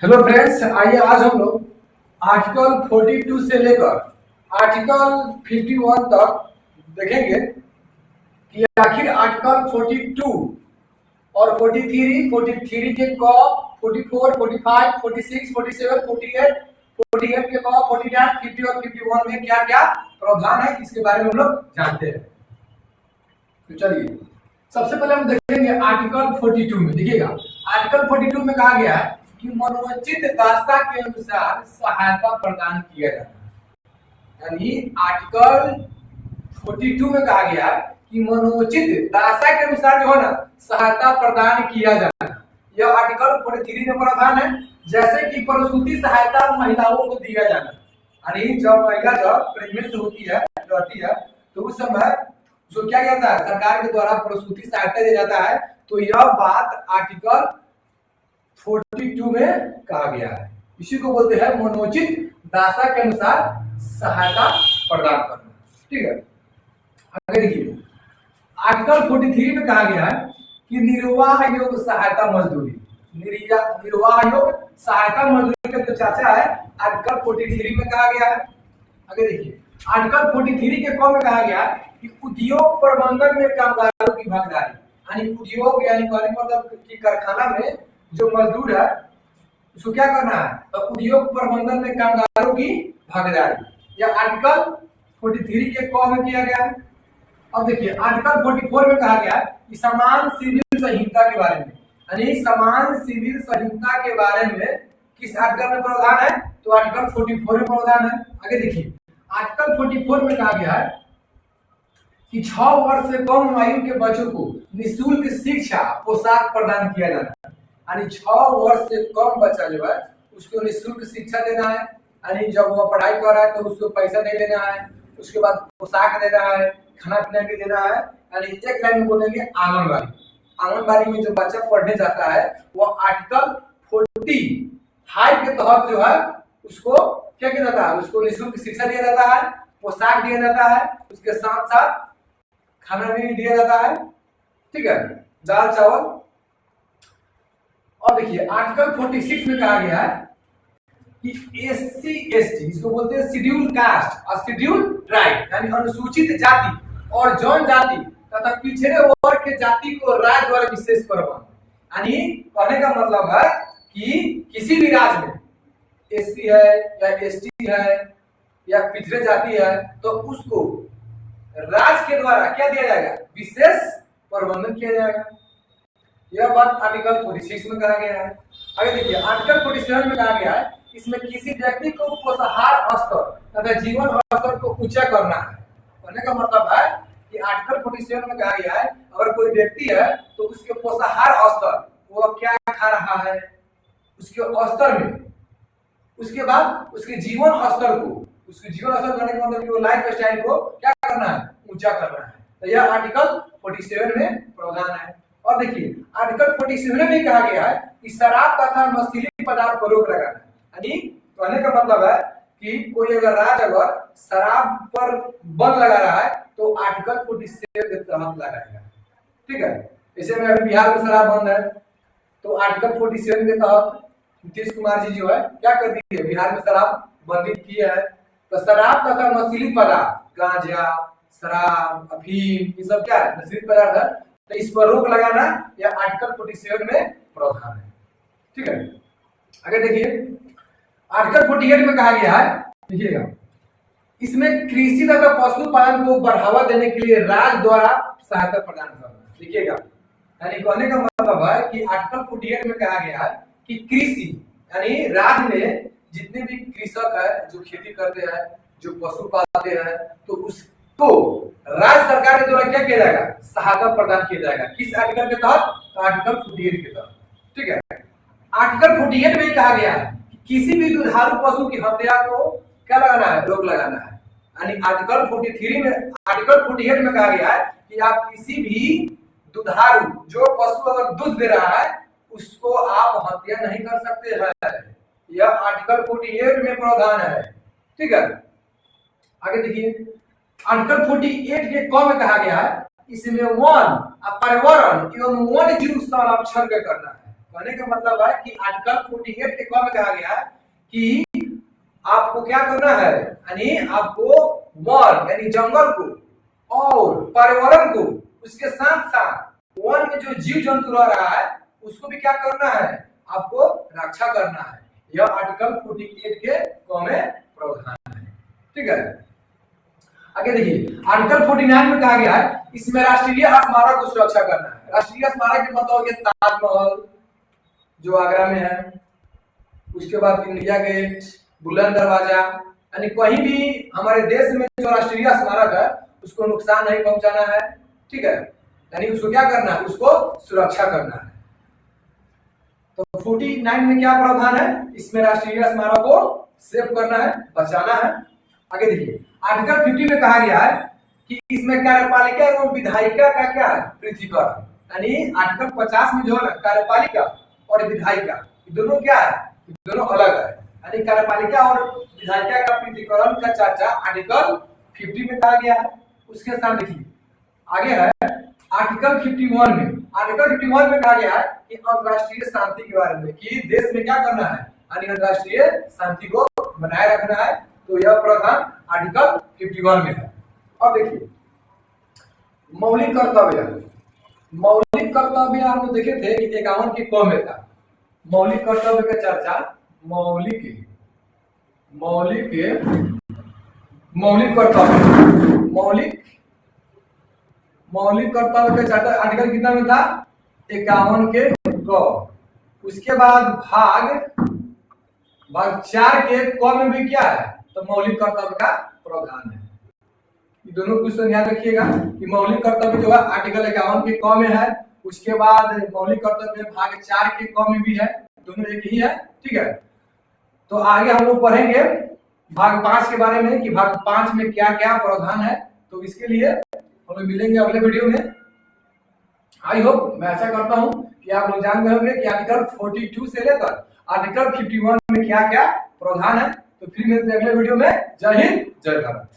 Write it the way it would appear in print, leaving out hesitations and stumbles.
Hello friends, आइए आज हम लोग आर्टिकल 42 से लेकर आर्टिकल 51 तक देखेंगे कि आखिर आर्टिकल 42 और 43 के कॉप 44, 45, 46, 47, 48, 48 के कॉप 49, 50 और 51 में क्या क्या प्रावधान है इसके बारे में हम लोग जानते हैं। तो चलिए सबसे पहले हम देखेंगे आर्टिकल 42 में। देखिएगा, आर्टिकल 42 में कहा गया है कि मनोचित दास्ता के अनुसार सहायता प्रदान किया जाता है। यानी आर्टिकल 42 में कहा गया है कि मनोचित दास्ता के अनुसार जो है ना सहायता प्रदान किया जाता है। यह आर्टिकल 43 में प्रावधान है। जैसे कि प्रसूति सहायता महिलाओं को दिया जाना, यानी जब महिला जब प्रेग्नेंट होती है रहती है तो उस समय जो क्या जाता है सरकार के द्वारा प्रसूति सहायता दिया जाता है। तो यह बात आर्टिकल 42 में कहा गया है। इसी को बोलते हैं मनोचित दासा के अनुसार सहायता प्रदान करना। ठीक है, आगे देखिए आर्टिकल 43 में कहा गया है कि निर्वाह योग्य सहायता मजदूरी, निर्वाह योग्य सहायता मजदूरी का जो चर्चा है आर्टिकल 43 में कहा गया है। आगे देखिए आर्टिकल 43 के क में कहा गया है कि उद्योग प्रबंधन में कामगारों की भागीदारी, यानी उद्योग यानी मतलब कि कारखाना में जो मजदूर है उसको क्या करना है, तो उद्योग प्रबंधन में कामगारों की भागीदारी। यह आर्टिकल 43 के क में किया गया है। अब देखिए आर्टिकल 44 में कहा गया है कि समान सिविल संहिता के बारे में, यानी समान सिविल संहिता के बारे में किस आर्टिकल में प्रावधान है, तो आर्टिकल 44 में प्रावधान है। आगे देखिए आर्टिकल 44 में कहा गया है कि 6 वर्ष से कम आयु के बच्चों को निःशुल्क शिक्षा पोशाक प्रदान किया जाता है। यानी 6 वर्ष से कम बच्चा जो है उसको निःशुल्क शिक्षा देना है। यानी जब वो पढ़ाई कर रहा है तो उसको पैसा नहीं देना है, उसके बाद पोशाक देना है, खाना पीना भी देना है। यानी एक लाइन में बोलेंगे आंगनबाड़ी, आंगनबाड़ी में जो बच्चा पढ़ने जाता है वो आर्टिकल 45 के तहत जो है उसको क्या किया जाता है, उसको निःशुल्क शिक्षा दिया जाता है, पोशाक दिया जाता है, उसके साथ साथ खाना भी दिया जाता है। ठीक है, दाल चावल। और देखिए आर्टिकल 46 में कहा गया है कि एससी एसटी, इसको बोलते हैं शेड्यूल कास्ट और शेड्यूल ट्राइब, यानी अनुसूचित जाति और जनजाति तथा पिछड़े वर्ग के जाति को राज्य द्वारा विशेष प्रबंध। यानी कहने का मतलब है कि किसी भी राज्य में एससी है या एसटी है या पिछड़े जाति है तो उसको राज्य के द्वारा क्या दिया जाएगा, विशेष प्रबंधन किया जाएगा। यह बात आर्टिकल 46 में कहा गया है। आगे देखिए आर्टिकल 47 में कहा गया है इसमें किसी व्यक्ति को पोषाहार स्तर तथा जीवन स्तर को ऊंचा करना है। कहने का मतलब है कि आर्टिकल 47 में कहा गया है अगर कोई व्यक्ति है तो उसके पोषाहार स्तर वो क्या खा रहा है उसके स्तर में, उसके बाद उसके जीवन स्तर को, उसके जीवन स्तर करने का मतलब कि वो लाइफ स्टाइल को क्या करना है, ऊंचा करना है। तो यह आर्टिकल 47 में प्रावधान है। और देखिए आर्टिकल 47 में कहा गया है कि शराब तथा नशीली पदार्थ पर रोक लगाना है। यानी कहने का मतलब है कि कोई अगर राज्य अगर शराब पर बंद लगा रहा है तो आर्टिकल 47 के तहत लगाएगा। ठीक है, जैसे में अभी बिहार में शराब बंद है तो आर्टिकल 47 के तहत नीतीश कुमार जी जो है क्या कर दी है, बिहार में शराब बंदी की है। तो शराब तथा नशीली पदार्थ गांजा, शराब, अफीम, ये सब क्या है, नशीली पदार्थ है। तो इस पर रोक लगाना यह आर्टिकल 47 में प्रावधान है। ठीक है, आगे देखिए आर्टिकल 48 में कहा गया है, देखिएगा इसमें कृषि तथा पशुपालन को बढ़ावा देने के लिए राज्य द्वारा सहायता प्रदान करना। देखिएगा यानी कहने का मतलब है कि आर्टिकल 48 में कहा गया है कि कृषि यानी राज्य में जितने भी कृषक है जो खेती करते हैं, जो पशु पालते हैं, तो उसको राज्य सरकार के द्वारा क्या किया जाएगा, सहायता प्रदान किया जाएगा। किस आर्टिकल के तहत, तो आर्टिकल 48 के तहत। ठीक है, आर्टिकल 48 में कहा गया है कि किसी भी दुधारू पशु की हत्या को क्या लगाना है, रोक लगाना है। यानी आर्टिकल 48 में कहा गया है कि आप किसी भी दुधारू जो पशु अगर दूध दे रहा है उसको आप हत्या नहीं कर सकते हैं। यह आर्टिकल 48 में प्रावधान है। ठीक है, आगे देखिए आर्टिकल 48 के क में कहा गया है इसमें वन पर्यावरण एवं वन्य जीव संरक्षण का करना है। कहने का मतलब है कि आर्टिकल 48 के क में कहा गया है कि आपको क्या करना है, यानी आपको वन यानी जंगल को और पर्यावरण को, उसके साथ साथ वन में जो जीव जंतु रह रहा है उसको भी क्या करना है, आपको रक्षा करना है। यह आर्टिकल 48 के क में प्रावधान है। ठीक है, आगे देखिए आर्टिकल 49 में कहा गया है इसमें राष्ट्रीय स्मारक को सुरक्षा करना है। राष्ट्रीय स्मारक के मतलब हो गया ताजमहल जो आगरा में है, उसके बाद इंडिया गेट, बुलंद दरवाजा, यानी कहीं भी हमारे देश में जो राष्ट्रीय स्मारक है उसको नुकसान नहीं पहुंचाना है। ठीक है, यानी उसको क्या करना है, उसको सुरक्षा करना है। तो 49 में क्या प्रावधान है, इसमें राष्ट्रीय स्मारक को सेव करना है, बचाना है। आगे देखिए आर्टिकल 50 में कहा गया है कि इसमें कार्यपालिका एवं विधायिका का क्या है, पृथकीकरण, यानी आर्टिकल 50 में जो है कार्यपालिका और विधायिका दोनों क्या है, दोनों अलग है, यानी कार्यपालिका और विधायिका का पृथकीकरण का चर्चा आर्टिकल 50 में कहा गया है। उसके साथ देखिए आगे है आर्टिकल 51 में। आर्टिकल 51 में कहा गया है कि अंतरराष्ट्रीय शांति के बारे में, कि देश में क्या करना है, यानी अंतरराष्ट्रीय शांति को बनाए रखना है। तो यह प्रावधान आर्टिकल 51 में है। अब देखिए मौलिक कर्तव्य, मौलिक कर्तव्य हम लोग देखे थे कि 51 के क में था। मौलिक कर्तव्य का चर्चा मौलिक कर्तव्य का चर्चा आर्टिकल कितना में था, 51 के क। उसके बाद भाग 4 के क में भी क्या है, तो मौलिक कर्तव्य का प्रावधान है। ये दोनों क्वेश्चन याद रखिएगा कि मौलिक कर्तव्य जो है आर्टिकल 51 के क में है, उसके बाद मौलिक कर्तव्य भाग 4 के क में भी है, दोनों एक ही है। ठीक है, तो आगे हम लोग पढ़ेंगे भाग 5 के बारे में कि भाग 5 में क्या क्या प्रावधान है। तो इसके लिए हम लोग मिलेंगे अगले वीडियो में। आई होप, मैं ऐसा करता हूं कि आप लोग जान गए होंगे कि आर्टिकल 42 से लेकर आर्टिकल 51 में क्या क्या प्रावधान है। तो फिर मिलते हैं अगले वीडियो में। जय हिंद, जय भारत।